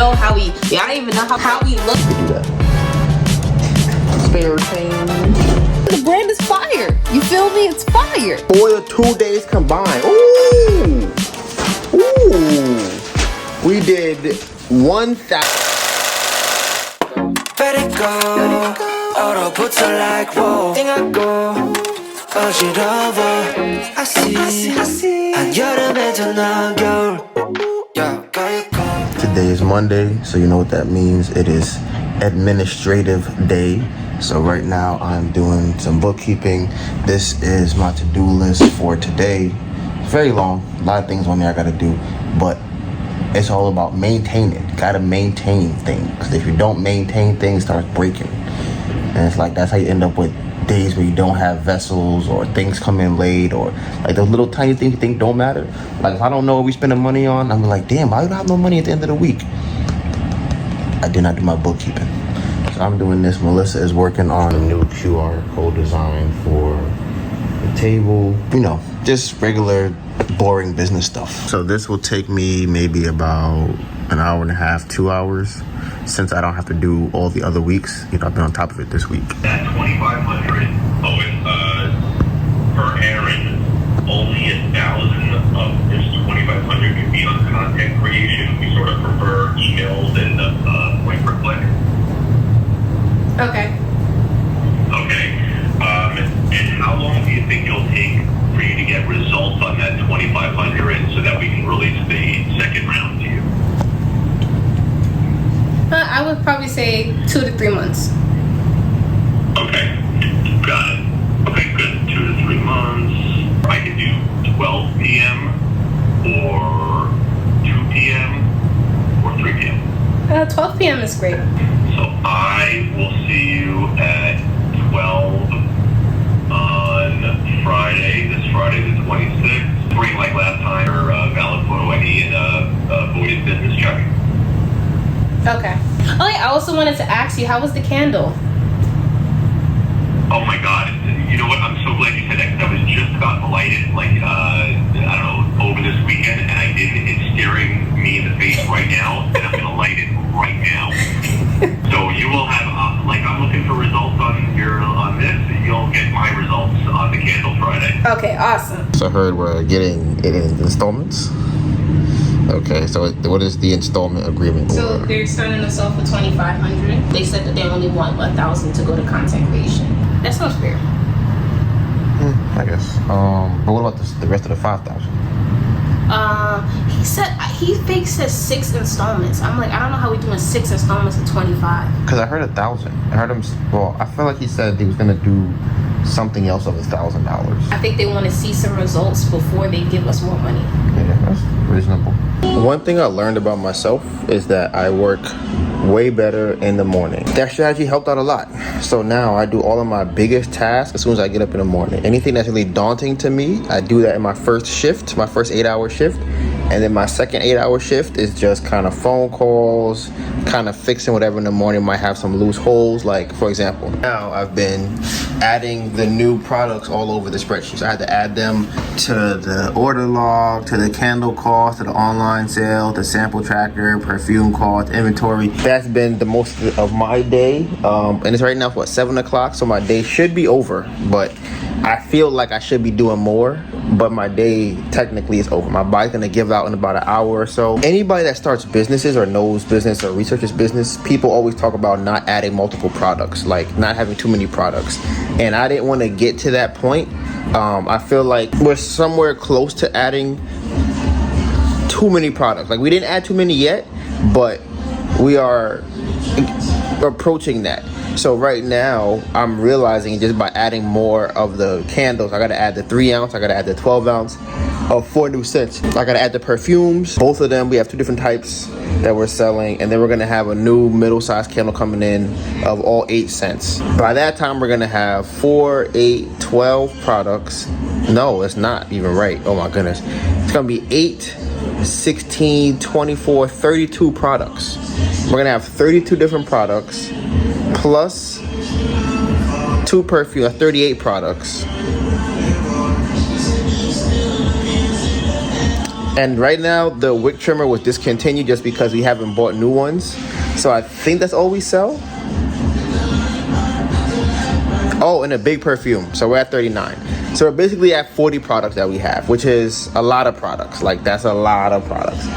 know how we. Y'all don't even know how we look. We do that. Spare change. The brand is fire. You feel me? It's fire. For the 2 days combined. Ooh. Ooh. We did 1,000. Let it go. 얼어붙어 like whoa. Think I go. 어지러워. I see. 한여름에도 난 겨울. Yeah, go. Today is Monday, so you know what that means. It is administrative day. So right now I'm doing some bookkeeping. This is my to-do list for today. It's very long, a lot of things on there I gotta do, but it's all about maintaining. Gotta maintain things. Because if you don't maintain things, it starts breaking. And it's like that's how you end up with days where you don't have vessels or things come in late or like those little tiny things you think don't matter. Like if I don't know what we spending money on, I'm like, damn, why do I have no money at the end of the week? I did not do my bookkeeping. So I'm doing this. Melissa is working on a new QR code design for the table. You know, just regular boring business stuff. So this will take me maybe about an hour and a half, 2 hours, since I don't have to do all the other weeks. You know, I've been on top of it this week. At 2,500, per errand, only 1,000 of this 2,500 can be on content creation. We sort of prefer emails and point per click. Okay. And how long do you think it'll take for you to get results on that 2,500 so that we can release the second round to you? I would probably say 2 to 3 months. Okay, got it. Okay, good. 2 to 3 months. I could do 12 p.m. or 2 p.m. or 3 p.m. 12 p.m. is great. So I will see you at 12 on Friday, this Friday the 26th. Bring like last time or valid photo ID and voided business check. Okay. Oh yeah, I also wanted to ask you, how was the candle? Oh my God! You know what? I'm so glad you said that because I was just about to light it, like I don't know, over this weekend, and I didn't. It's staring me in the face right now, and I'm gonna light it right now. So you will have, like, I'm looking for results on this. You'll get my results on the candle Friday. Okay, awesome. So I heard we're getting it in installments. Okay, so what is the installment agreement? So they're starting us off with 2,500. They said that they only want 1,000 to go to content creation. That sounds fair. I guess. But what about the rest of the 5,000? He fake says 6 installments. I'm like, I don't know how we're doing 6 installments of 25. Because I heard 1,000. I heard him. Well, I feel like he said he was gonna do something else of $1,000. I think they want to see some results before they give us more money. Yeah, that's reasonable. One thing I learned about myself is that I work way better in the morning. That strategy helped out a lot. So now I do all of my biggest tasks as soon as I get up in the morning. Anything that's really daunting to me, I do that in my first shift, my first 8-hour shift. And then my second 8-hour shift is just kind of phone calls, kind of fixing whatever in the morning might have some loose holes. Like, for example, now I've been adding the new products all over the spreadsheet. So I had to add them to the order log, to the candle cost, to the online sale, the sample tracker, perfume cost, inventory. That's been the most of my day. And it's right now, 7 o'clock? So my day should be over, but I feel like I should be doing more, but my day technically is over. My body's gonna give out in about an hour or so. Anybody that starts businesses or knows business or researches business, people always talk about not adding multiple products, like not having too many products. And I didn't want to get to that point. I feel like we're somewhere close to adding too many products. Like we didn't add too many yet, but we are approaching that. So right now, I'm realizing just by adding more of the candles, I gotta add the 3 ounce, I gotta add the 12 ounce of 4 new scents. I gotta add the perfumes, both of them. We have 2 different types that we're selling, and then we're gonna have a new middle-sized candle coming in of all 8 scents. By that time, we're gonna have 4, 8, 12 products. No, it's not even right. Oh my goodness. It's gonna be 8, 16, 24, 32 products. We're gonna have 32 different products plus 2 perfume, 38 products. And right now, the wick trimmer was discontinued just because we haven't bought new ones. So I think that's all we sell. Oh, and a big perfume. So we're at 39. So we're basically at 40 products that we have, which is a lot of products. Like, that's a lot of products.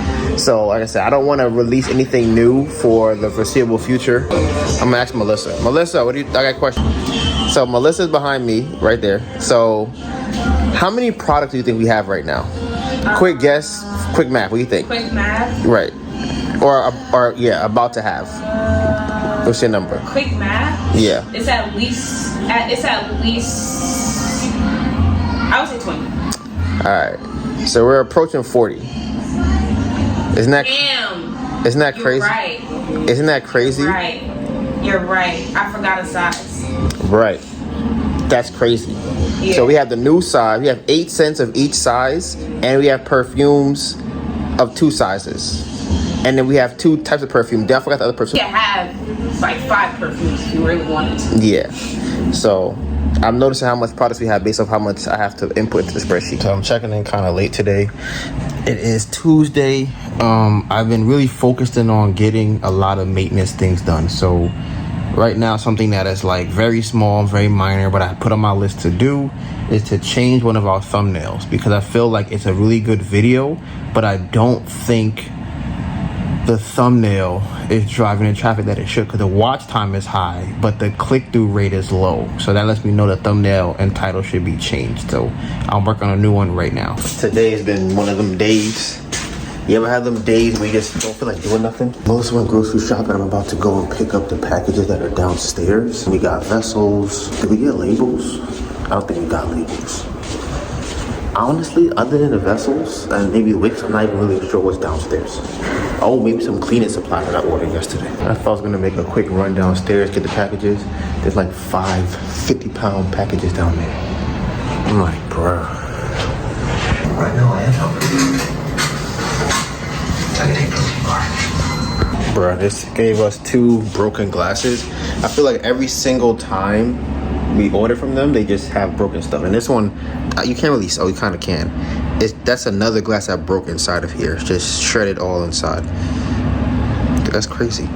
So, like I said, I don't want to release anything new for the foreseeable future. I'm gonna ask Melissa. Melissa, I got a question. So Melissa's behind me, right there. So, how many products do you think we have right now? Quick guess, quick math. What do you think? Quick math. Right. Or yeah, about to have. What's your number? Quick math. Yeah. It's at least. I would say 20. All right. So we're approaching 40. Isn't that? Damn. Isn't that crazy? You're right. Isn't that crazy? Right. You're right. I forgot a size. Right. That's crazy. Yeah. So we have the new size. We have 8 cents of each size, and we have perfumes of 2 sizes. And then we have 2 types of perfume. Then I forgot the other perfume. You can have like 5 perfumes if you really wanted to. Yeah. So I'm noticing how much products we have based off how much I have to input into the spreadsheet. So I'm checking in kind of late today. It is Tuesday. I've been really focused in on getting a lot of maintenance things done. So right now, something that is like very small, very minor, but I put on my list to do is to change one of our thumbnails, because I feel like it's a really good video, but I don't think the thumbnail is driving the traffic that it should, because the watch time is high, but the click-through rate is low. So that lets me know the thumbnail and title should be changed. So I'm working on a new one right now. Today has been one of them days. You ever have them days where you just don't feel like doing nothing? Melissa went grocery shopping. I'm about to go and pick up the packages that are downstairs. We got vessels. Did we get labels? I don't think we got labels. Honestly, other than the vessels and maybe wicks, I'm not even really sure what's downstairs. Oh, maybe some cleaning supplies that I ordered yesterday. I thought I was gonna make a quick run downstairs, get the packages. There's like 5 50-pound packages down there. I'm like, bruh. Right now I am hungry. I can take protein bar. Bruh, this gave us 2 broken glasses. I feel like every single time we order from them, they just have broken stuff. And this one, you can't really, oh, you kind of can. That's another glass that broke inside of here. It's just shredded all inside. Dude, that's crazy.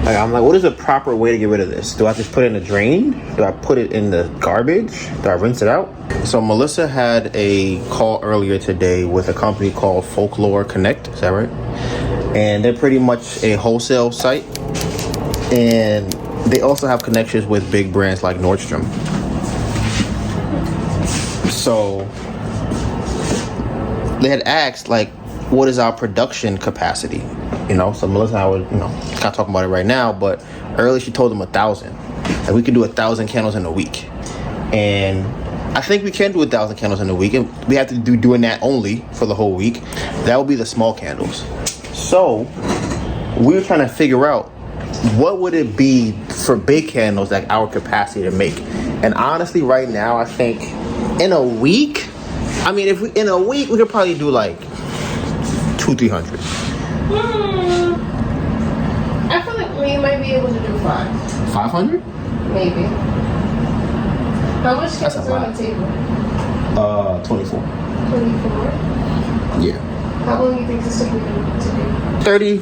Like, I'm like, what is the proper way to get rid of this? Do I just put it in the drain? Do I put it in the garbage? Do I rinse it out? So Melissa had a call earlier today with a company called Folklore Connect. Is that right? And they're pretty much a wholesale site. And they also have connections with big brands like Nordstrom. So they had asked, like, what is our production capacity? You know, so Melissa and I would, kind of talking about it right now, but earlier she told them 1,000. And we could do 1,000 candles in a week. And I think we can do 1,000 candles in a week. And we have to do doing that only for the whole week. That would be the small candles. So we were trying to figure out what would it be for big candles, like our capacity to make. And honestly, right now, I think in a week, in a week, we could probably do like 200-300. I feel like we might be able to do 5. 500? Maybe. How much That's candles a are on lot. the table? 24. 24. Yeah. How long do you think this took me to do?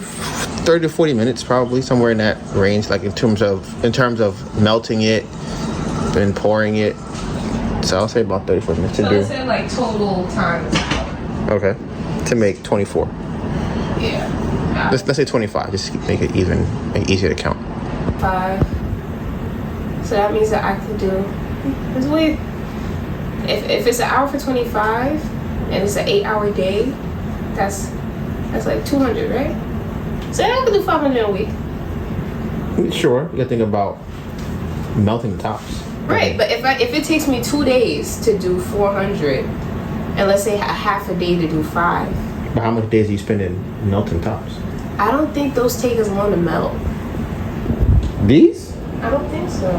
30 to 40 minutes, probably somewhere in that range. Like in terms of melting it and pouring it. So I'll say about 30, 40 minutes to So do. let's say like total time is an hour. Okay. To make 24. Yeah. Let's say 25. Just make it even, make it easier to count. 5. So that means that I could do. It's weird. If it's an hour for 25 and it's an 8-hour day, that's like 200, right? So I could do 500 a week. Sure. You gotta think about melting the tops. Right, but if it takes me 2 days to do 400, and let's say a half a day to do 5. But how much days do you spend in melting tops? I don't think those take as long to melt. These? I don't think so.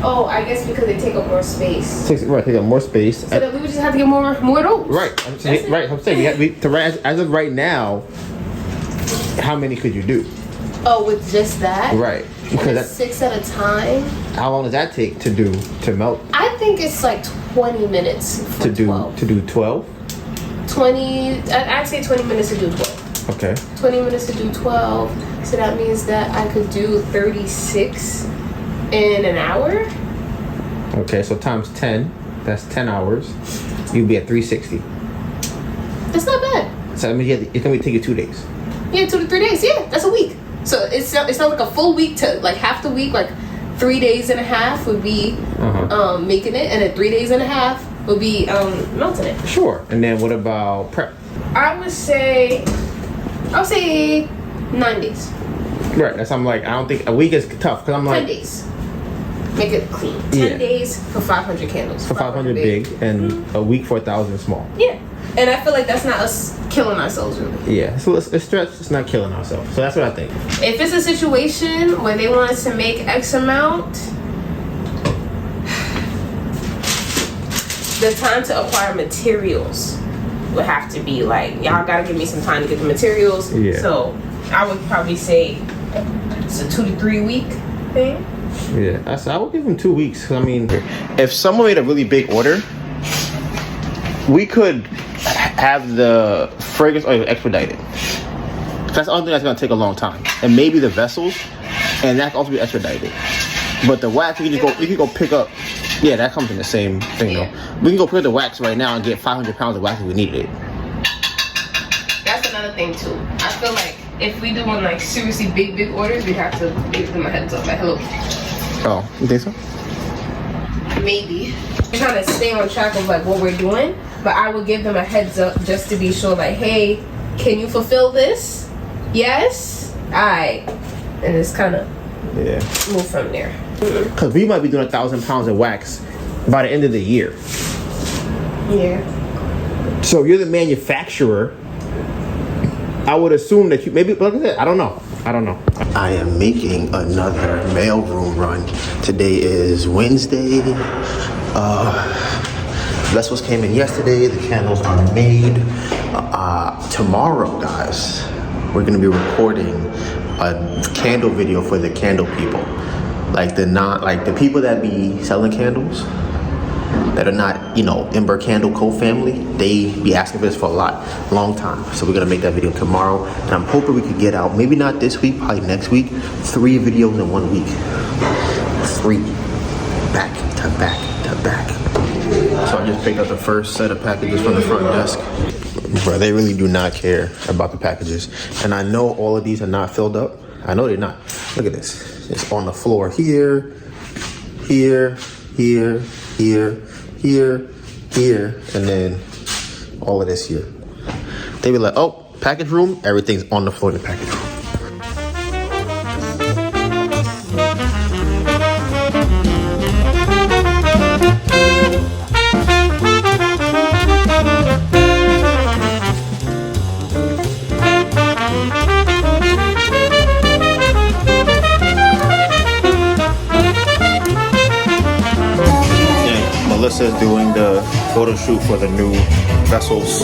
Oh, I guess because they take up more space. Take up more space. So that we would just have to get more of those. Right. I'm saying as of right now, how many could you do? Oh, with just that? Right. Because that's 6 at a time. how long does that take to melt? I think it's like 20 minutes for To do 12. 12? I'd say 20 minutes to do 12. Okay. 20 minutes to do 12. So that means that I could do 36 in an hour. Okay, so times 10, that's 10 hours. You'd be at 360. That's not bad. So that means it's gonna take you 2 days. Yeah, 2 to 3 days. Yeah, that's a week. So it's not like a full week to like half the week. Like 3 days and a half would be making it, and then 3 days and a half would be melting it. Sure. And then what about prep? I would say 9 days. Right. That's I'm like I don't think a week is tough because I'm 10 like days. Make it clean. 10 days for 500 candles. For 500 big and a week for 1,000 small. Yeah. And I feel like that's not us killing ourselves, really. Yeah, so it's stretch. It's not killing ourselves. So that's what I think. If it's a situation where they want us to make X amount, the time to acquire materials would have to be like, y'all gotta give me some time to get the materials. Yeah. So I would probably say it's a 2 to 3 week thing. Yeah, I would give them 2 weeks. I mean, if someone made a really big order, we could have the fragrance oil expedited. That's the only thing that's gonna take a long time, and maybe the vessels, and that can also be expedited. But the wax, we can go pick up. Yeah, that comes in the same thing though. We can go pick up the wax right now and get 500 pounds of wax if we needed it. That's another thing too. I feel like if we doing like seriously big orders, we have to give them a heads up. Like, hello. Oh, you think so? Maybe. I'm trying to stay on track of like what we're doing, but I would give them a heads up just to be sure. Like, hey, can you fulfill this? Yes. Alright. And it's kind of move from there. Because we might be doing 1,000 pounds of wax by the end of the year. Yeah. So if you're the manufacturer, I would assume that you maybe, like I said, I don't know. I am making another mailroom run. Today is Wednesday. Vessels came in yesterday. The candles are made. Tomorrow, guys, we're gonna be recording a candle video for the candle people. Like the people that be selling candles that are not, Ember Candle Co. family, they be asking for this for a long time. So we're gonna make that video tomorrow, and I'm hoping we could get out, maybe not this week, probably next week, 3 videos in 1 week. 3, back to back to back. So I just picked up the first set of packages from the front desk. Bro, they really do not care about the packages. And I know all of these are not filled up. I know they're not. Look at this. It's on the floor here, here, here, here, here, here, and then all of this here. They be like, oh, package room, everything's on the floor in the package room. Melissa's doing the photo shoot for the new vessels.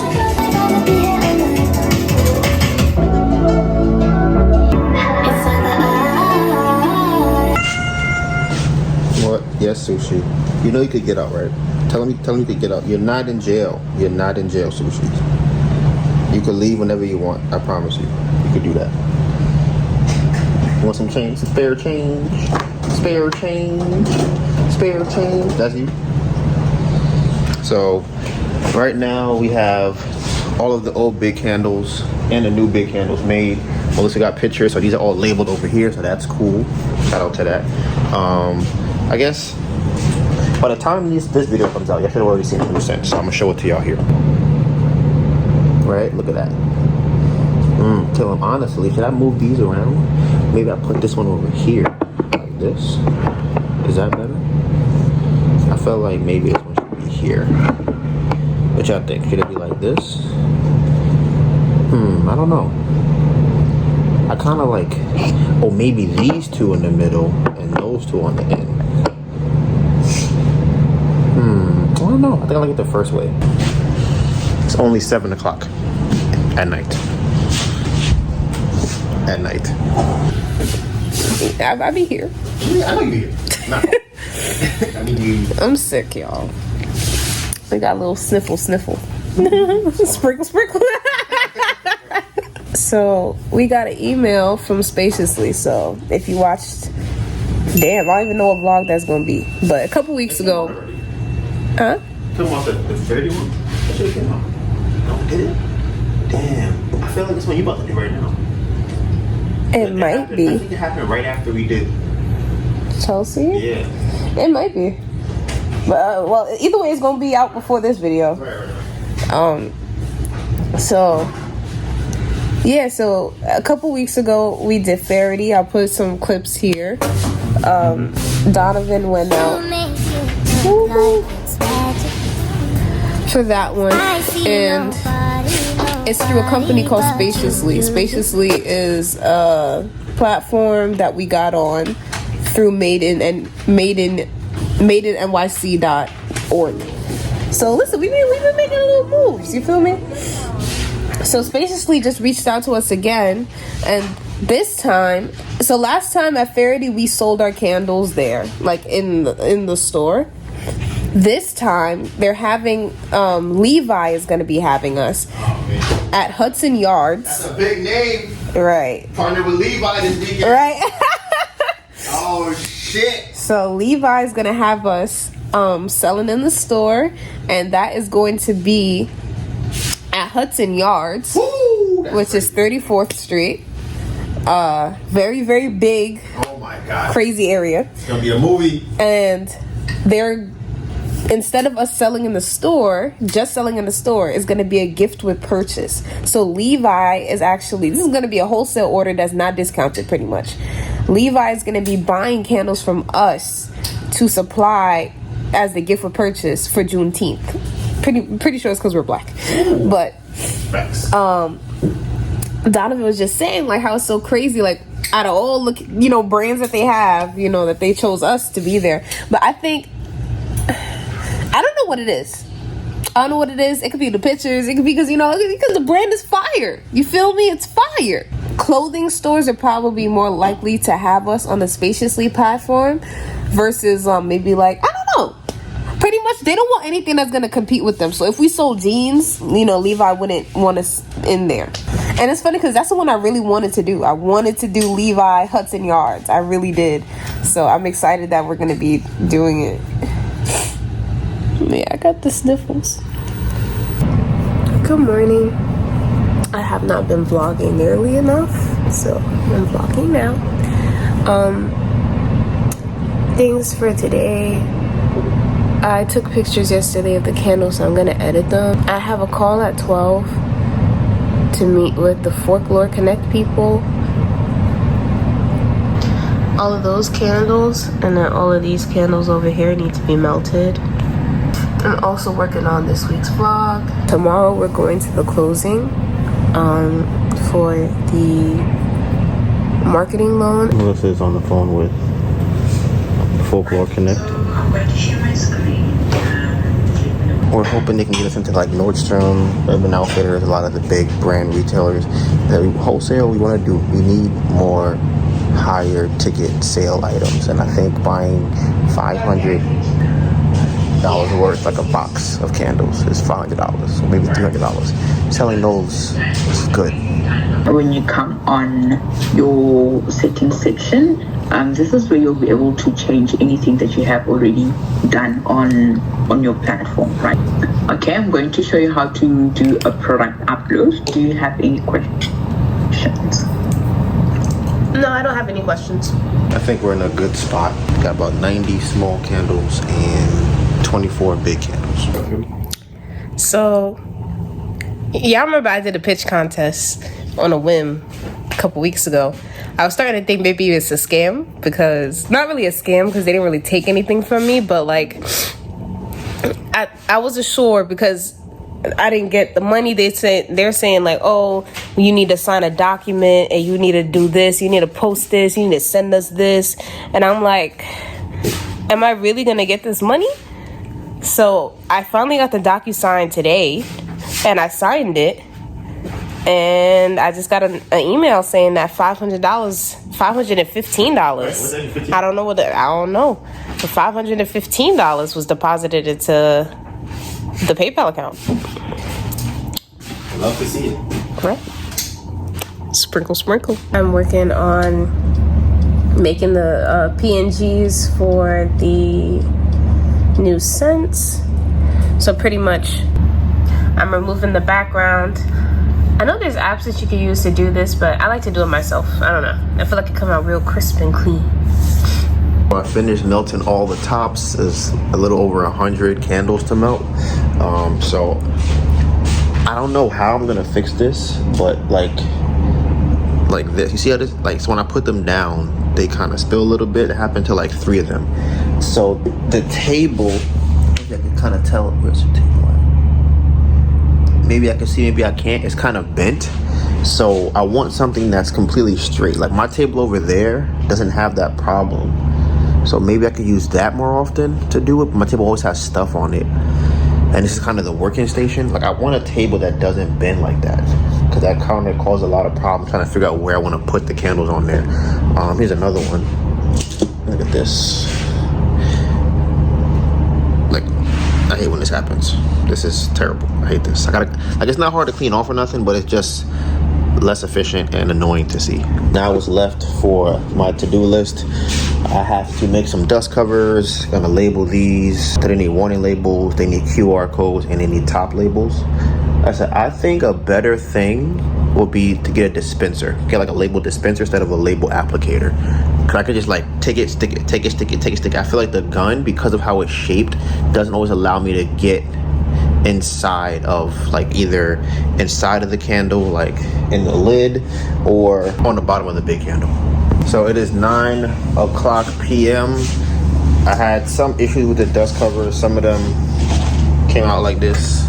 What? Yes, Sushi. You know you could get out, right? Tell him you could get out. You're not in jail. You're not in jail, Sushi. You could leave whenever you want. I promise you. You could do that. Want some change? Spare change? Spare change? Spare change? That's you. So right now we have all of the old big candles and the new big candles made. Melissa got pictures, so these are all labeled over here, so that's cool. Shout out to that. I guess by the time this video comes out, you should have already seen the new scent, so I'm gonna show it to y'all here. Right, look at that. Tell them honestly, should I move these around? Maybe I put this one over here, like this. Is that better? I felt like maybe this one should be here. What y'all think? Should it be like this? I don't know. I kind of like, or maybe these two in the middle and those two on the end. I don't know. I think I like it the first way. It's only 7 o'clock at night. At night. I'll be here. Yeah, I know you're here. No. I mean, I'm sick, y'all. I got a little sniffle. Sprinkle, sprinkle. So we got an email from Spaciously. So if you watched, damn, I don't even know what vlog that's gonna be. But a couple weeks ago, huh? Talking about the 31? That should came out. No, did it? Damn. I feel like that's what you about to do right now. It might be. I think it happened right after we did Chelsea? Yeah. It might be. But well, either way, it's gonna be out before this video. Right. So yeah, so a couple weeks ago we did Faraday. I'll put some clips here. Donovan went out for that one, and it's through a company called Spaciously. Spaciously is a platform that we got on through NYC.org. So listen, we've been making little moves, you feel me? So Spaciously just reached out to us again, and this time, so last time at Faraday we sold our candles there, like in the store. This time they're having Levi is going to be having us at Hudson Yards. That's a big name. Right. Partner with Levi this weekend. Right. Oh shit. So Levi is going to have us selling in the store, and that is going to be at Hudson Yards. Woo, which is 34th Street. Very, very big. Oh my god. Crazy area. It's gonna be a movie. And they're, instead of us selling in the store, just selling in the store, is going to be a gift with purchase. So Levi is actually, this is going to be a wholesale order that's not discounted pretty much. Levi is going to be buying candles from us to supply as the gift with purchase for Juneteenth. Pretty sure it's because we're black. But Donovan was just saying like how it's so crazy, like out of all the brands that they have, that they chose us to be there. But I think, I don't know what it is. I don't know what it is. It could be the pictures. It could be because the brand is fire. You feel me? It's fire. Clothing stores are probably more likely to have us on the Spaciously platform versus maybe like, I don't know. Pretty much, they don't want anything that's going to compete with them. So if we sold jeans, Levi wouldn't want us in there. And it's funny because that's the one I really wanted to do. I wanted to do Levi Hudson Yards. I really did. So I'm excited that we're going to be doing it. Yeah, I got the sniffles. Good morning. I have not been vlogging nearly enough, so I'm vlogging now. Things for today. I took pictures yesterday of the candles, so I'm gonna edit them. I have a call at 12 to meet with the Folklore Connect people. All of those candles and then all of these candles over here need to be melted. I'm also working on this week's vlog. Tomorrow we're going to the closing for the marketing loan. Melissa is on the phone with Folklore Connect. We're hoping they can get us into like Nordstrom, Urban Outfitters, a lot of the big brand retailers. Wholesale, we want to do. We need more higher ticket sale items, and I think buying $500 worth, like a box of candles, is $500, so maybe $300. Selling those is good. When you come on your settings section, this is where you'll be able to change anything that you have already done on your platform, right? Okay, I'm going to show you how to do a product upload. Do you have any questions? No, I don't have any questions. I think we're in a good spot. Got about 90 small candles and 24 big candles. So, yeah, I remember I did a pitch contest on a whim a couple weeks ago. I was starting to think maybe it's a scam, because not really a scam because they didn't really take anything from me, but like I wasn't sure because I didn't get the money. They're saying like, oh, you need to sign a document and you need to do this, you need to post this, you need to send us this, and I'm like, am I really gonna get this money? So I finally got the DocuSign today and I signed it. And I just got an email saying that $515. I don't know. The $515 was deposited into the PayPal account. love to see it. Right. Sprinkle, sprinkle. I'm working on making the PNGs for the new scents. So pretty much I'm removing the background. I know there's apps that you can use to do this, but I like to do it myself. I don't know. I feel like it comes out real crisp and clean. I finished melting all the tops. There's a little over 100 candles to melt. So I don't know how I'm gonna fix this, but like this. You see how this, like, so when I put them down, they kind of spill a little bit. It happened to like 3 of them. So the table, maybe I can kind of tell, where's the table at? Maybe I can see, maybe I can't. It's kind of bent. So I want something that's completely straight. Like my table over there doesn't have that problem. So maybe I could use that more often to do it. But my table always has stuff on it. And this is kind of the working station. Like I want a table that doesn't bend like that, because that kind of caused a lot of problems trying to figure out where I want to put the candles on there. Here's another one. Look at this. Like, I hate when this happens. This is terrible. I hate this. Like, it's not hard to clean off or nothing, but it's just less efficient and annoying to see. Now what's left for my to-do list, I have to make some dust covers. Gonna label these. They need warning labels, they need QR codes, and they need top labels. I think a better thing will be to get a dispenser. Get like a label dispenser instead of a label applicator. Cause I could just like take it, stick it, take it, stick it, take it, stick it. I feel like the gun, because of how it's shaped, doesn't always allow me to get inside of, like, either inside of the candle, like in the lid, or on the bottom of the big candle. So it is 9 o'clock p.m. I had some issues with the dust covers. Some of them came out like this.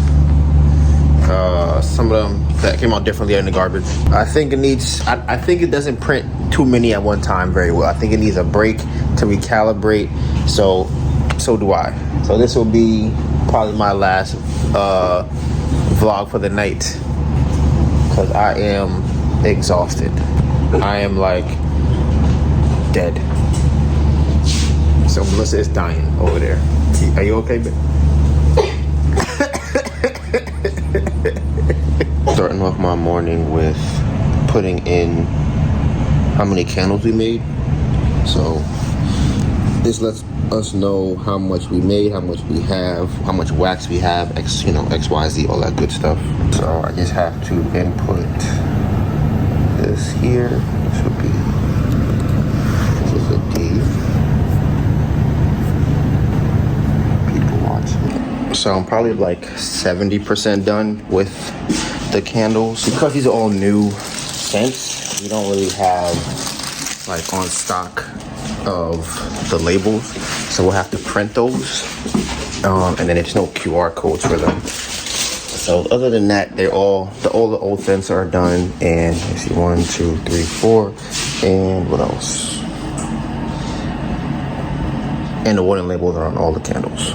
Some of them that came out differently in the garbage. I think it needs, I think it doesn't print too many at one time very well. I think it needs a break to recalibrate. So do I. So this will be probably my last vlog for the night, because I am exhausted. I am like dead. So Melissa is dying over there. Are you okay, babe? Starting off my morning with putting in how many candles we made. So this lets us know how much we made, how much we have, how much wax we have, X, Y, Z, all that good stuff. So I just have to input this here. This would be, this is a D. People watching. So I'm probably like 70% done with the candles. Because these are all new scents, we don't really have like on stock of the labels, so we'll have to print those, and then there's no QR codes for them. So other than that, all the old scents are done. And you see 1, 2, 3, 4, and what else? And the warning labels are on all the candles.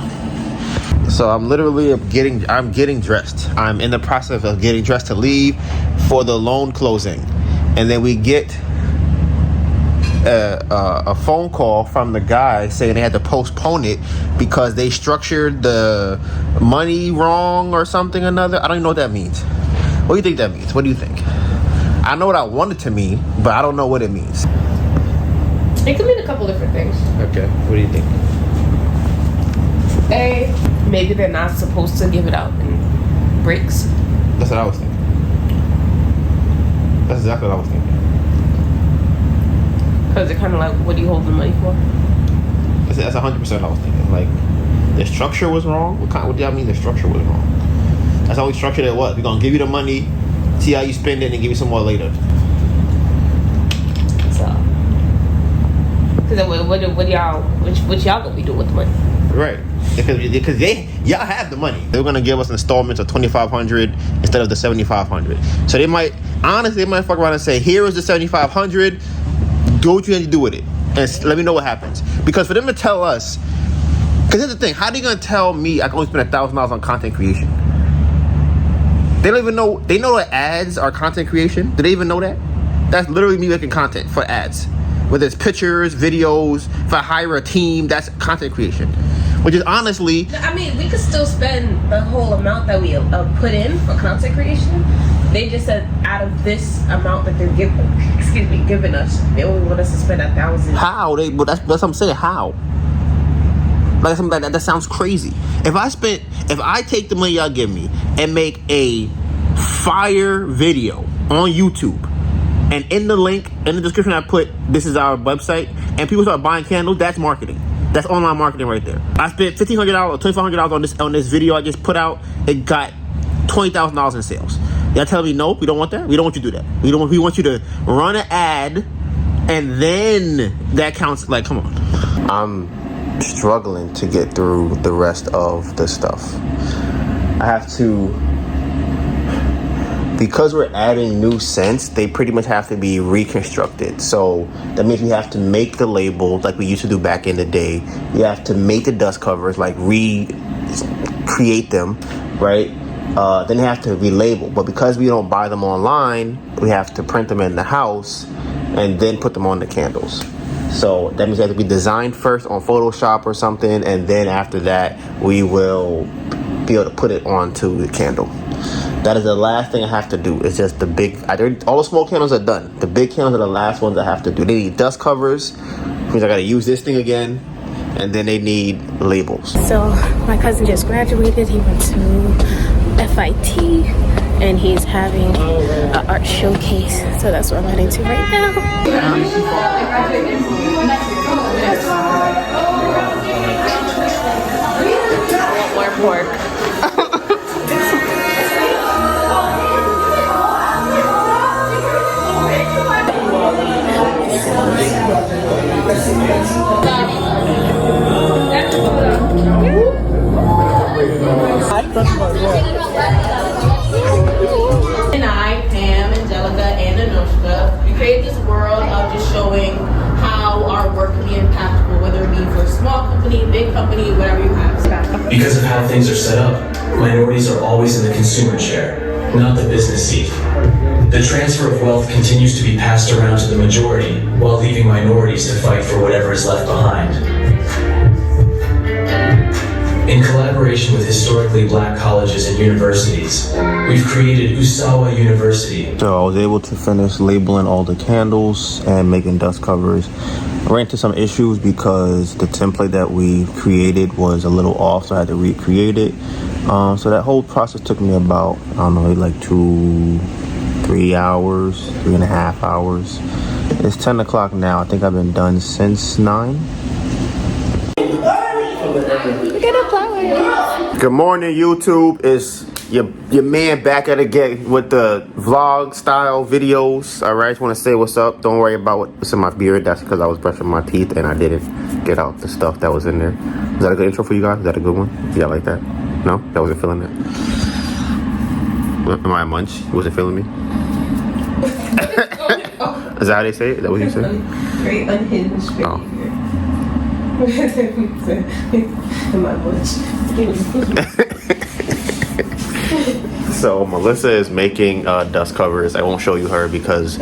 So I'm literally getting dressed. I'm in the process of getting dressed to leave for the loan closing, and then we get a phone call from the guy saying they had to postpone it because they structured the money wrong or something or another. I don't even know what that means. What do you think that means? What do you think? I know what I want it to mean, but I don't know what it means. It could mean a couple different things. Okay, what do you think? A, maybe they're not supposed to give it out in breaks. That's what I was thinking. That's exactly what I was thinking. Because they're kind of like, what do you hold the money for? That's 100% I was thinking. Like, the structure was wrong. What do y'all mean the structure was wrong? That's how we structured it. What? We're going to give you the money, see how you spend it, and give you some more later. So, because then what y'all going to be doing with the money? Right. Because y'all have the money. They're going to give us installments of $2,500 instead of the $7,500. So they might fuck around and say, here is the $7,500. Do what you need to do with it, and let me know what happens. Because for them to tell us, because here's the thing, how are they gonna tell me I can only spend $1,000 on content creation? They don't even know. They know that ads are content creation. Do they even know that? That's literally me making content for ads. Whether it's pictures, videos, if I hire a team, that's content creation. which is honestly. I mean, we could still spend the whole amount that we put in for content creation. They just said out of this amount that they're giving us, they only want us to spend 1,000. How? But that's what I'm saying. How? Like that sounds crazy. If I take the money y'all give me and make a fire video on YouTube, and in the link in the description I put this is our website, and people start buying candles, that's marketing. That's online marketing right there. I spent $1,500 or $2,500 on this video I just put out. It got $20,000 in sales. Y'all telling me no? We don't want that. We don't want you to do that. We want you to run an ad, and then that counts. Like, come on. I'm struggling to get through the rest of the stuff. I have to, because we're adding new scents, they pretty much have to be reconstructed. So that means we have to make the labels like we used to do back in the day. We have to make the dust covers, like recreate them, right? Then they have to relabel. But because we don't buy them online, we have to print them in the house and then put them on the candles. So that means they have to be designed first on Photoshop or something, and then after that we will be able to put it onto the candle. That is the last thing I have to do. It's just the big, all the small candles are done. The big candles are the last ones I have to do. They need dust covers, which means I gotta use this thing again, and then they need labels. So my cousin just graduated. He went to FIT, and he's having an art showcase. So that's what I'm heading to right now. More pork. And I, Pam, Angelica, and Anushka, we created this world of just showing how our work can be impactful, whether it be for a small company, big company, whatever you have. Because of how things are set up, minorities are always in the consumer chair, not the business seat. The transfer of wealth continues to be passed around to the majority, while leaving minorities to fight for whatever is left behind. In collaboration with historically black colleges and universities, we've created Usawa University. So I was able to finish labeling all the candles and making dust covers. I ran into some issues because the template that we created was a little off, so I had to recreate it. So that whole process took me about, I don't know, like 3 hours, 3.5 hours. It's 10 o'clock now. I think I've been done since 9. Good morning, YouTube. It's your man back at it again with the vlog style videos. All right, just want to say what's up. Don't worry about what's in my beard. That's because I was brushing my teeth and I didn't get out the stuff that was in there. Was that a good intro for you guys? Is that a good one? Yeah, like that? No, that wasn't feeling it. Am I a munch? You wasn't feeling me? Is that how they say it? Is that what you said? Very unhinged behavior. Oh. My bunch. So Melissa is making dust covers. I won't show you her because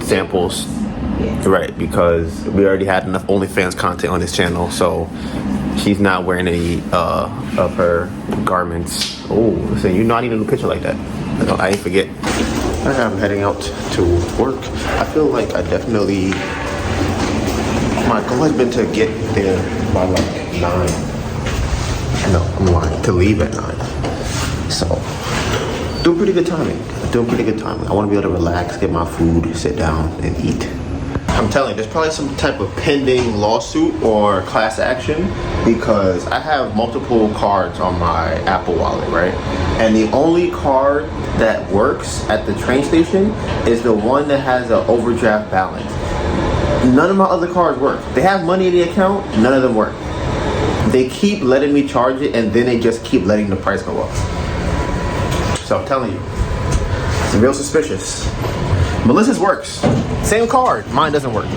samples. Yeah. Right, because we already had enough OnlyFans content on this channel, so she's not wearing any of her garments. Oh, listen, you're not even in a picture like that. I ain't forget. I'm heading out to work. I feel like I definitely, my goal has been to get there by like 9. No, I'm lying. To leave at 9. So, doing pretty good timing. I want to be able to relax, get my food, sit down, and eat. I'm telling you, there's probably some type of pending lawsuit or class action because I have multiple cards on my Apple Wallet, right? And the only card that works at the train station is the one that has an overdraft balance. None of my other cards work. They have money in the account, none of them work. They keep letting me charge it, and then they just keep letting the price go up. So I'm telling you, it's real suspicious. Melissa's works. Same card. Mine doesn't work.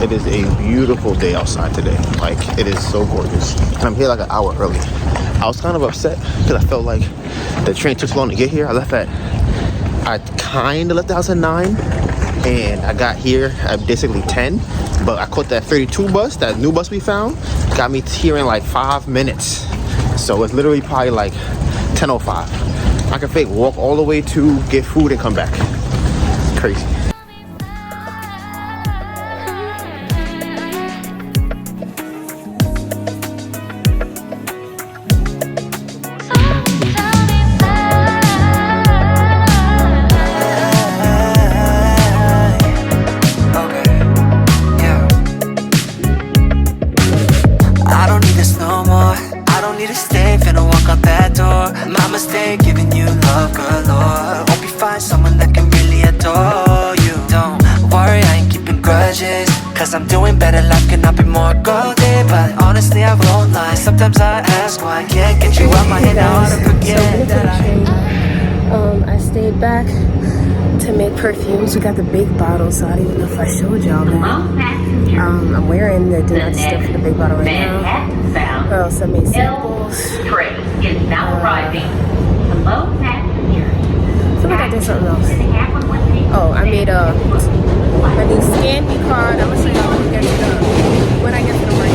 It is a beautiful day outside today. Like, it is so gorgeous. And I'm here like an hour early. I was kind of upset because I felt like the train took so long to get here. I kind of left the house at 9. and I got here at basically 10, but I caught that 32 bus, that new bus we found, got me here in like 5 minutes. So it's literally probably like 10:05. I can fake walk all the way to get food and come back. It's crazy. I'm doing better, life cannot be more golden. But honestly, I won't lie. Sometimes I ask why I can't get you out my head. I ought to forget that I stayed back to make perfumes. We got the big bottle, so I don't even know if I showed y'all that. I'm wearing the Do Not Stuff for the big bottle right now. I also made samples. Train is now arriving. Hello, passengers. I feel like I did something else. Oh, I made a new scan me card. I'm gonna show y'all when I get to the market.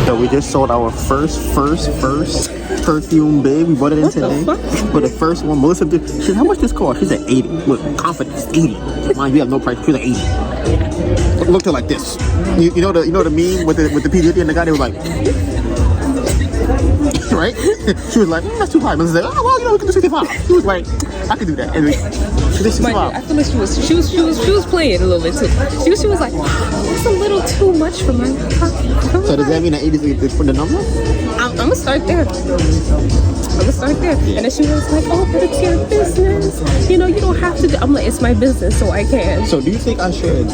So we just sold our first perfume, babe. We bought it in today. But the first one, Melissa did. She said, how much this cost? She said 80. Look, confidence, 80. Mind you, have no price. She was like 80. Looked at like this. You know the meme with the P. Diddy and the guy. They was like, right? She was like, that's too high. Melissa said, oh well, you know we can do 65. She was like, I can do that. And she did 65. I feel like she was playing a little bit too. She was like, that's a little too much for my pocket. So does that mean that 80 is for the number? I'm gonna start there. And then she was like, oh, but it's your business. You know, you don't have to do. I'm like, it's my business, so I can. So do you think I should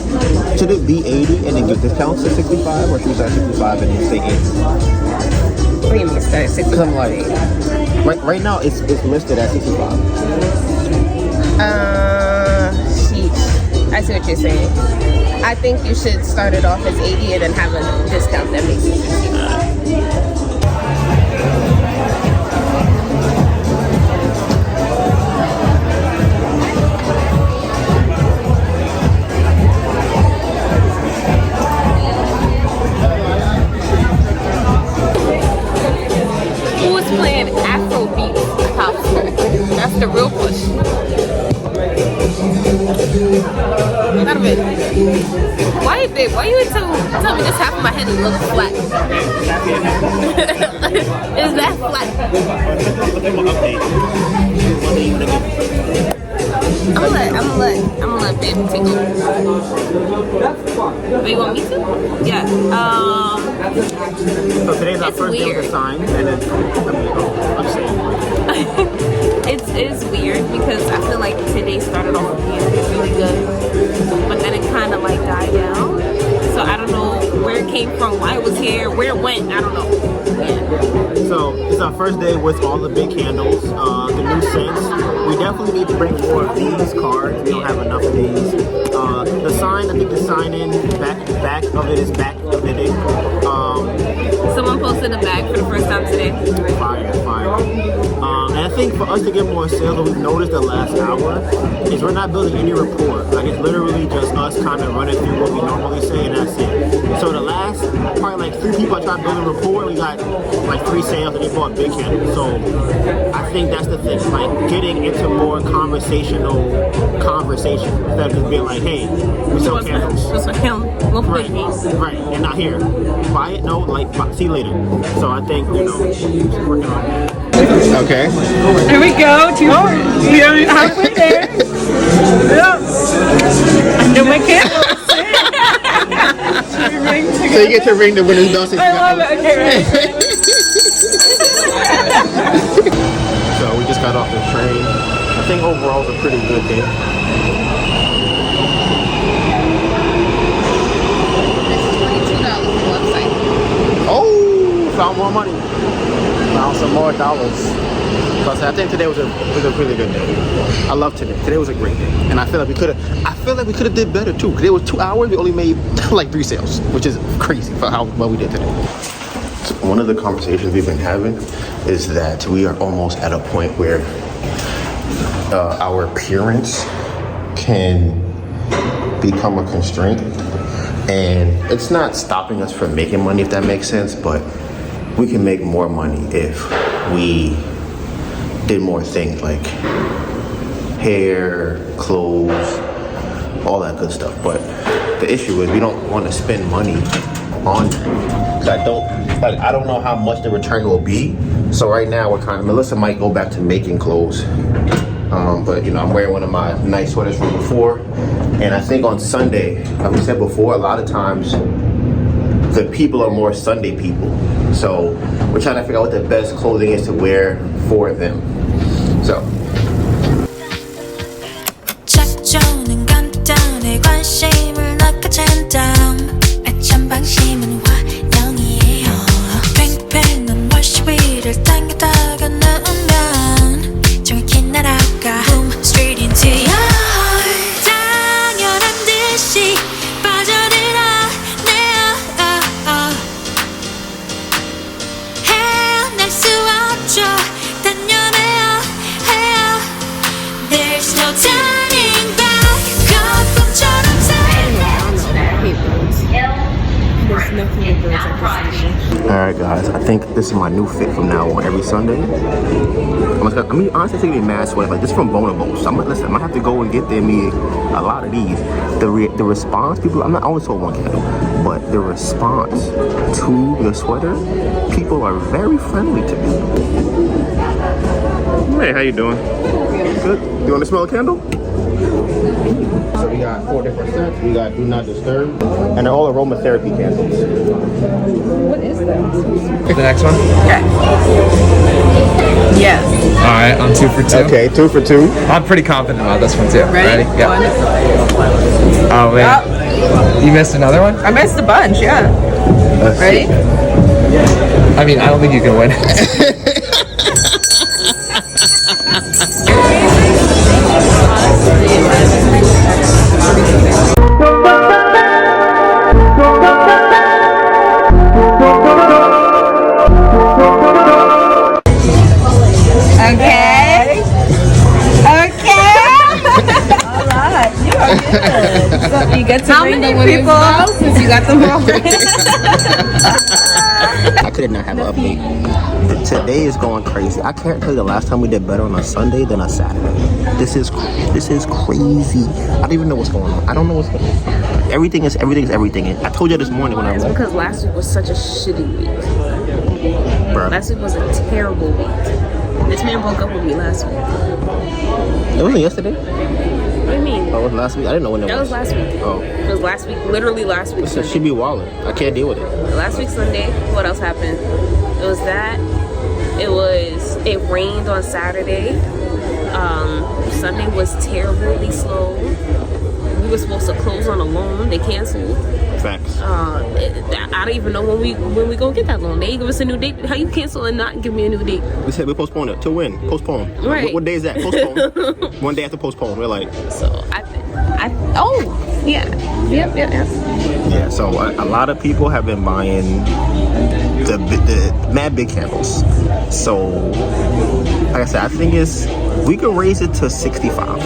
it be 80 and then give discounts to 65, or should we start 65 and then say 80? What do you mean start 65? Because I'm like, right now it's listed at 65. Sheesh. I see what you're saying. I think you should start it off as 80 and then have a discount that makes it 65. Playing Afrobeat house. That's the real push. Why you tell me just half of my head is a little flat? Is that flat? I'm gonna let babe take over. Oh, you want me to? Yeah. So today's our first day of the sign, and then I'm saying. It's weird because I feel like today started off really good, but then it kind of like died down. So I don't know where it came from, why it was here, where it went. I don't know. Yeah. So it's our first day with all the big candles, the new scents. We definitely need to bring more of these cards. We don't have enough of these. The sign, I think the sign in back of it is back of it. Someone posted a bag for the first time today. Fire. And I think for us to get more sales, what we've noticed the last hour is we're not building any rapport. Like it's literally just us kind of running through what we normally say, and that's it. So the last probably like 3 people I tried building rapport, we got like 3 sales and they bought big candles. So I think that's the thing, like getting into more conversational conversation instead of just being like, hey, we sell candles. Right, and not here. Buy it, no, like see you later. So I think, working on that. Okay. Here we go. Halfway there. Yep. Do my candles. So you get to ring the winner's bell. I love it. Okay, right. So we just got off the train. I think overall it's a pretty good day. Oh, found more money. Found some more dollars. Plus, I think today was a really good day. I love today. Today was a great day, and I feel like we could have did better too. Cause it was 2 hours. We only made like 3 sales, which is crazy for how well we did today. one of the conversations we've been having is that we are almost at a point where our appearance can become a constraint, and it's not stopping us from making money, if that makes sense, but we can make more money if we did more things like hair, clothes, all that good stuff. But the issue is we don't want to spend money on that. I don't know how much the return will be. So right now we're Melissa might go back to making clothes. But you know, I'm wearing one of my nice sweaters from before. And I think on Sunday, like we said before, a lot of times the people are more Sunday people. So we're trying to figure out what the best clothing is to wear for them. So. 작전은 간단해 관심을 낚아챈 다음 애찬 방심은 환영이에요 팽팽한 워시 위를 당기다가 누우면 정확히 날아가 Boom straight into your heart 당연한 듯이 빠져들어 헤어날 수 없죠 단연해요 해요 There's no turning back 거품처럼 There's nothing that goes like this. Alright guys, I think this is my new fit from now on every Sunday. Honestly taking me mad sweat. Like this is from Bonobos. So I might have to go and get me a lot of these. The response, people, I only sold one candle, but the response to the sweater, people are very friendly to me. Hey, how you doing? Good. You want to smell a candle? So we got 4 different scents. We got Do Not Disturb, and they're all aromatherapy candles. What is that? The next one? Okay. Yes. Alright, I'm 2 for 2. Okay, 2 for 2. I'm pretty confident about this one too. Ready? Yeah. Oh man. You missed another one? I missed a bunch, yeah. Ready? I mean, I don't think you can win. Okay. Alright, you are good. So you get to bring the women's girls since you got them all. I could not have an update. Today is going crazy. I can't tell you the last time we did better on a Sunday than a Saturday. This is crazy. I don't even know what's going on. I don't know what's going on. Everything is everything. I told you this morning when I was Because last week was such a shitty week. Bruh. Last week was a terrible week. This man broke up with me last week. It wasn't yesterday? What do you mean? Oh, it was last week? I didn't know when it That was last week. Oh. It was last week, literally last week. Listen, she be wildin'. I can't deal with it. Last week Sunday, what else happened? It was that. It rained on Saturday. Sunday was terribly slow. We were supposed to close on a loan. They canceled. Facts. I don't even know when we gonna get that loan. They give us a new date. How you cancel and not give me a new date? We said we postponed it. To when? Postpone. Right. What day is that? Postpone. One day after postpone. We're like. So yeah. Yep. Yeah, so a lot of people have been buying the mad big candles. So, like I said, I think we can raise it to 65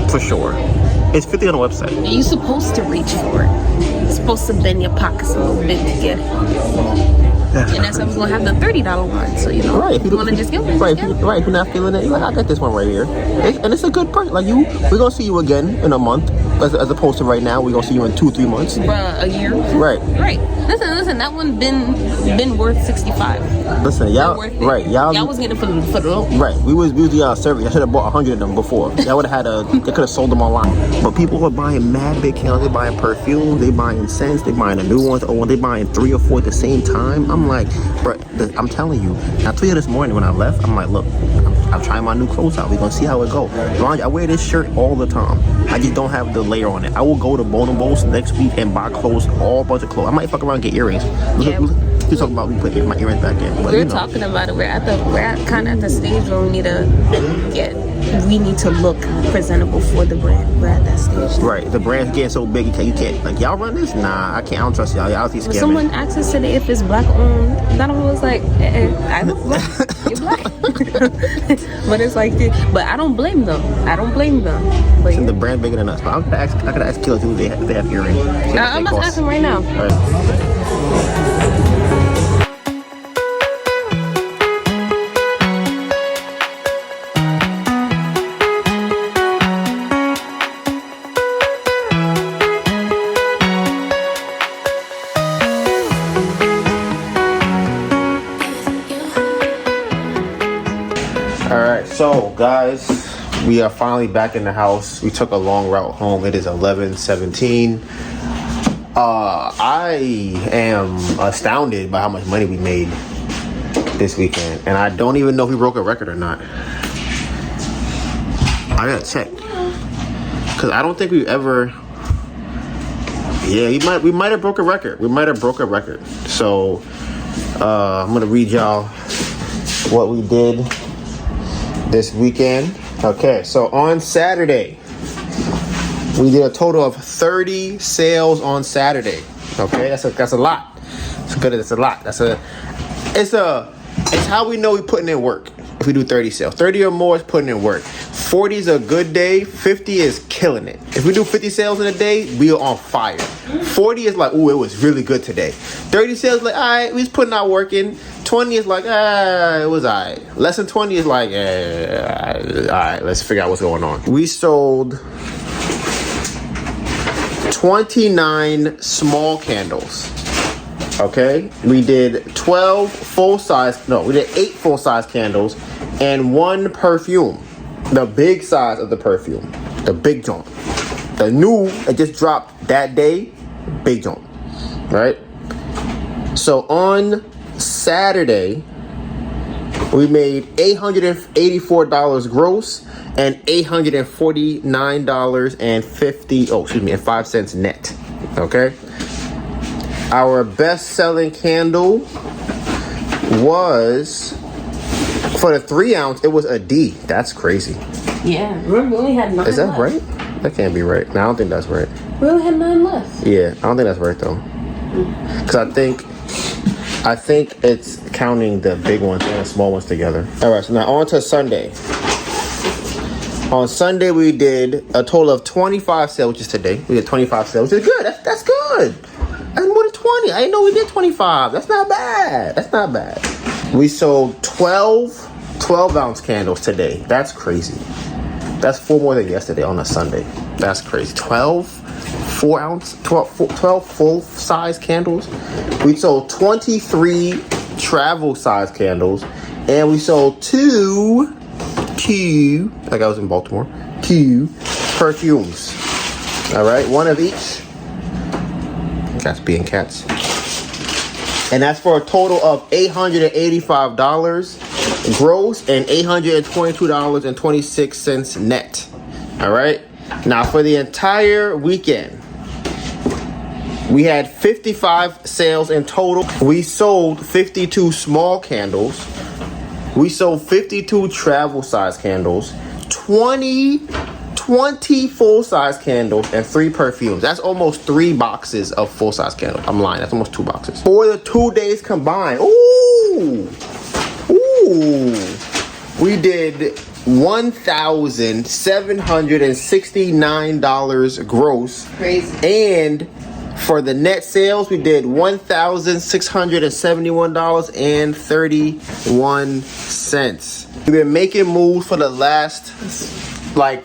for sure. It's 50 on the website. You're supposed to reach for it. You're supposed to bend your pockets a little bit to get it. And that's why we're gonna have the $30 one. So you know, right. If you wanna just get one, right. If you're not feeling it, you're like, I got this one right here, and it's a good price. Like we're gonna see you again in a month, as opposed to right now, we're gonna see you in 2-3 months. Bruh, a year. Right. Listen. That one been worth 65. Listen, y'all. Right, y'all was getting it for the low. Right. We was serving. I should have bought 100 of them before. Y'all would have they could have sold them online. But people are buying mad big candles. They buying perfume. They buying scents. They buying the new ones. Or they buying 3 or 4 at the same time. I'm like, bro, I'm telling you. I told you this morning when I left. I'm like, look, I'm trying my new clothes out. We're gonna see how it go. I wear this shirt all the time. I just don't have the layer on it. I will go to Bonobos next week and buy clothes, all bunch of clothes. I might fuck around and get earrings. Yeah. We talking about me putting my earrings back in. But, We're talking about it. We're kind of at the stage where we need to get we need to look presentable for the brand. We're at that stage. Right. The brand's getting so big, you can't like, y'all run this? Nah, I can't. I don't trust y'all. Y'all keep When scamming. someone asked us today if it's black owned, Donovan was like, I look black. You're black. But it's like, but I don't blame them. But The brand bigger than us. But I could ask Killer too if they have earrings. I'm not asking right now. All right. So guys, we are finally back in the house. We took a long route home. It is 11:17. I am astounded by how much money we made this weekend, and I don't even know if we broke a record or not. I gotta check, cause I don't think we ever. Yeah, we might have broke a record. So I'm gonna read y'all what we did this weekend. Okay, so on Saturday, we did a total of 30 sales on Saturday. Okay, that's a lot. It's a lot. It's how we know we're putting in work. If we do 30 sales, 30 or more is putting in work. 40 is a good day. 50 is killing it. If we do 50 sales in a day, we are on fire. 40 is like, ooh, it was really good today. 30 sales like, all right, we just putting our work in. 20 is like, it was all right. Less than 20 is like, all right, let's figure out what's going on. We sold 29 small candles. Okay, we did 8 full-size candles and 1 perfume. The big size of the perfume. The big joint. The new, it just dropped that day, big joint. Right? So on Saturday, we made $884 gross and $849.05 net. Okay? Our best-selling candle was, for the 3-ounce, it was a D. That's crazy. Yeah, remember we only had 9 Is that left. right? That can't be right. No, I don't think that's right. We only had 9 left. Yeah, I don't think that's right though. Because I think it's counting the big ones and the small ones together. All right, so now on to Sunday. On Sunday, we did a total of 25 sales, which is today. We did 25 sales, which is good. That's good. That's more than 20. I didn't know we did 25. That's not bad. We sold 12-ounce candles today. That's crazy. That's 4 more than yesterday on a Sunday. That's crazy. 12 full-size candles. We sold 23 travel-size candles. And we sold 2, like I was in Baltimore, 2 perfumes. All right, 1 of each. Cats being cats. And that's for a total of $885 gross and $822.26 net. All right. Now for the entire weekend, we had 55 sales in total. We sold 52 small candles. We sold 52 travel size candles, 20 full-size candles, and 3 perfumes. That's almost 3 boxes of full-size candles. I'm lying. That's almost 2 boxes. For the 2 days combined. Ooh. We did $1,769 gross. Crazy. And for the net sales, we did $1,671.31. We've been making moves for the last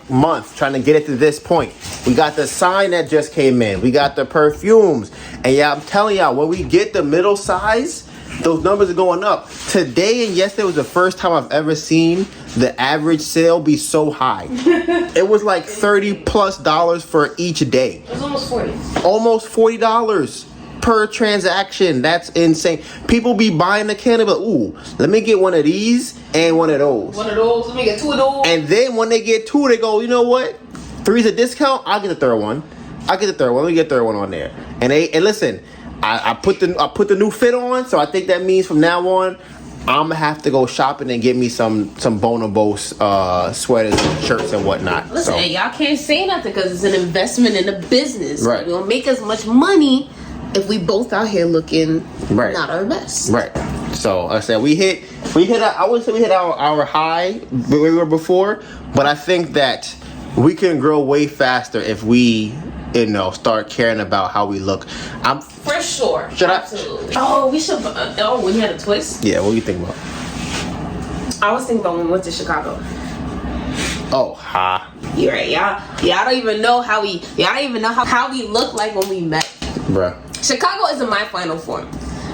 month, trying to get it to this point. We got the sign that just came in. We got the perfumes. And yeah, I'm telling y'all, when we get the middle size, those numbers are going up. Today and yesterday was the first time I've ever seen the average sale be so high. It was like $30+ for each day. It was almost 40. Almost $40 per transaction. That's insane. People be buying the candle, but ooh, let me get one of these and one of those. Let me get 2 of those. And then when they get 2, they go, you know what? 3's a discount. I'll get the third one. Let me get the third one on there. And listen, I put the new fit on, so I think that means from now on, I'm gonna have to go shopping and get me some Bonobos sweaters and shirts and whatnot. Listen, so. y'all can't say nothing because it's an investment in a business. Right. We don't make as much money if we both out here looking not our best. Right. So I said we hit. I would say we hit our high where we were before, but I think that we can grow way faster if we, start caring about how we look. For sure. Absolutely. We should. When you had a twist. Yeah. What do you think about? I was thinking about when we went to Chicago. Oh, ha. You're right. Y'all don't even know how we look like when we met. Bruh. Chicago isn't my final form.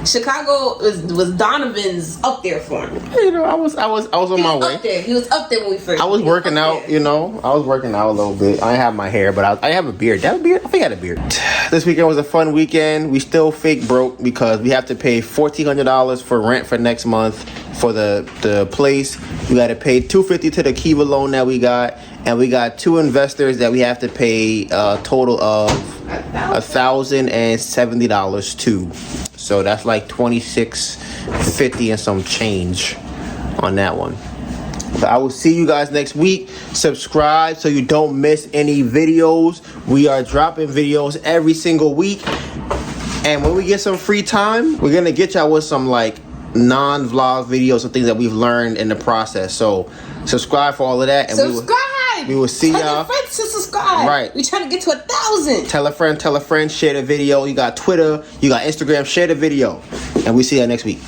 Chicago was Donovan's up there form. I was on my way. Up there. He was up there when we first. I was working out. I was working out a little bit. I didn't have my hair, but I have a beard. Did I have a beard? I think I had a beard. This weekend was a fun weekend. We still fake broke because we have to pay $1,400 for rent for next month for the place. We got to pay $250 to the Kiva loan that we got, and we got 2 investors that we have to pay a total of $1,070 to. So that's like $26.50 and some change on that one. But I will see you guys next week. Subscribe so you don't miss any videos. We are dropping videos every single week. And when we get some free time, we're going to get y'all with some like non-vlog videos and things that we've learned in the process. So subscribe for all of that. And we will see y'all. Tell your friends to subscribe. Right. We're trying to get to 1,000. Tell a friend, share the video. You got Twitter, you got Instagram, share the video. And we see y'all next week.